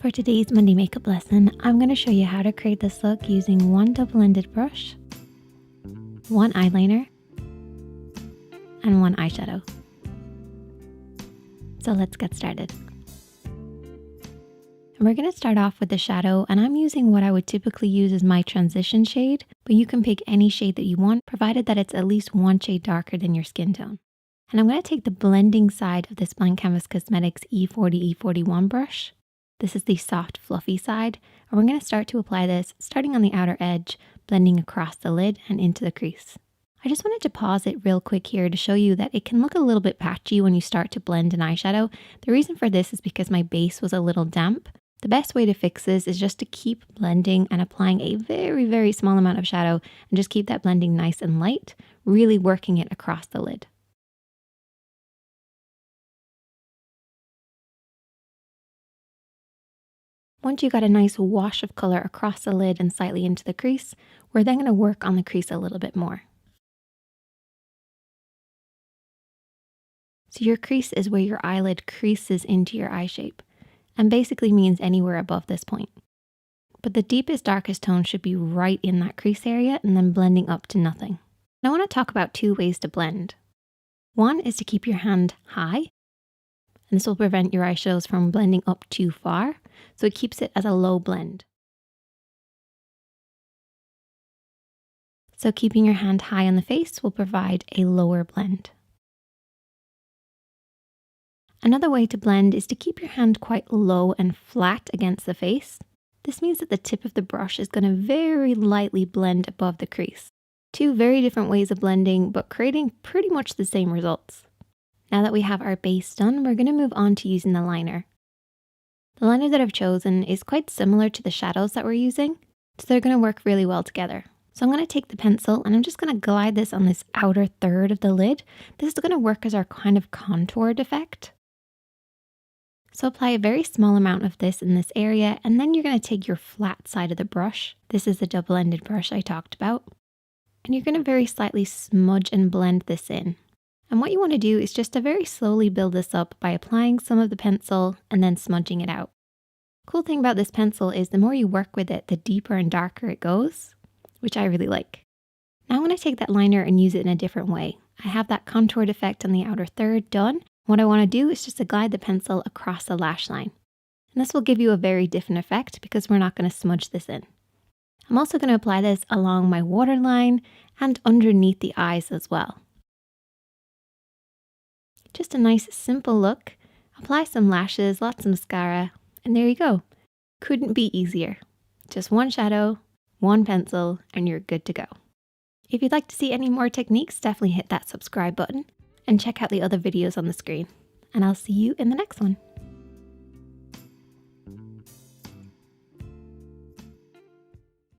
For today's Monday makeup lesson, I'm going to show you how to create this look using one double-ended brush, one eyeliner, and one eyeshadow. So let's get started. And we're going to start off with the shadow, and I'm using what I would typically use as my transition shade, but you can pick any shade that you want, provided that it's at least one shade darker than your skin tone. And I'm going to take the blending side of this Blank Canvas Cosmetics E40 E41 brush. This is the soft, fluffy side, and we're going to start to apply this starting on the outer edge, blending across the lid and into the crease. I just wanted to pause it real quick here to show you that it can look a little bit patchy when you start to blend an eyeshadow. The reason for this is because my base was a little damp. The best way to fix this is just to keep blending and applying a very, very small amount of shadow and just keep that blending nice and light, really working it across the lid. Once you got a nice wash of color across the lid and slightly into the crease, we're then going to work on the crease a little bit more. So your crease is where your eyelid creases into your eye shape, and basically means anywhere above this point. But the deepest, darkest tone should be right in that crease area and then blending up to nothing. And I want to talk about two ways to blend. One is to keep your hand high, and this will prevent your eyeshadows from blending up too far, so it keeps it as a low blend. So keeping your hand high on the face will provide a lower blend. Another way to blend is to keep your hand quite low and flat against the face. This means that the tip of the brush is going to very lightly blend above the crease. Two very different ways of blending, but creating pretty much the same results. Now that we have our base done, we're going to move on to using the liner. The liner that I've chosen is quite similar to the shadows that we're using, so they're going to work really well together. So I'm going to take the pencil and I'm just going to glide this on this outer third of the lid. This is going to work as our kind of contoured effect. So apply a very small amount of this in this area, and then you're going to take your flat side of the brush. This is the double-ended brush I talked about. And you're going to very slightly smudge and blend this in. And what you want to do is just to very slowly build this up by applying some of the pencil and then smudging it out. Cool thing about this pencil is the more you work with it, the deeper and darker it goes, which I really like. Now I'm going to take that liner and use it in a different way. I have that contoured effect on the outer third done. What I want to do is just to glide the pencil across the lash line. And this will give you a very different effect because we're not going to smudge this in. I'm also going to apply this along my waterline and underneath the eyes as well. Just a nice simple look. Apply some lashes, lots of mascara, and there you go. Couldn't be easier. Just one shadow, one pencil, and you're good to go. If you'd like to see any more techniques, definitely hit that subscribe button and check out the other videos on the screen. And I'll see you in the next one.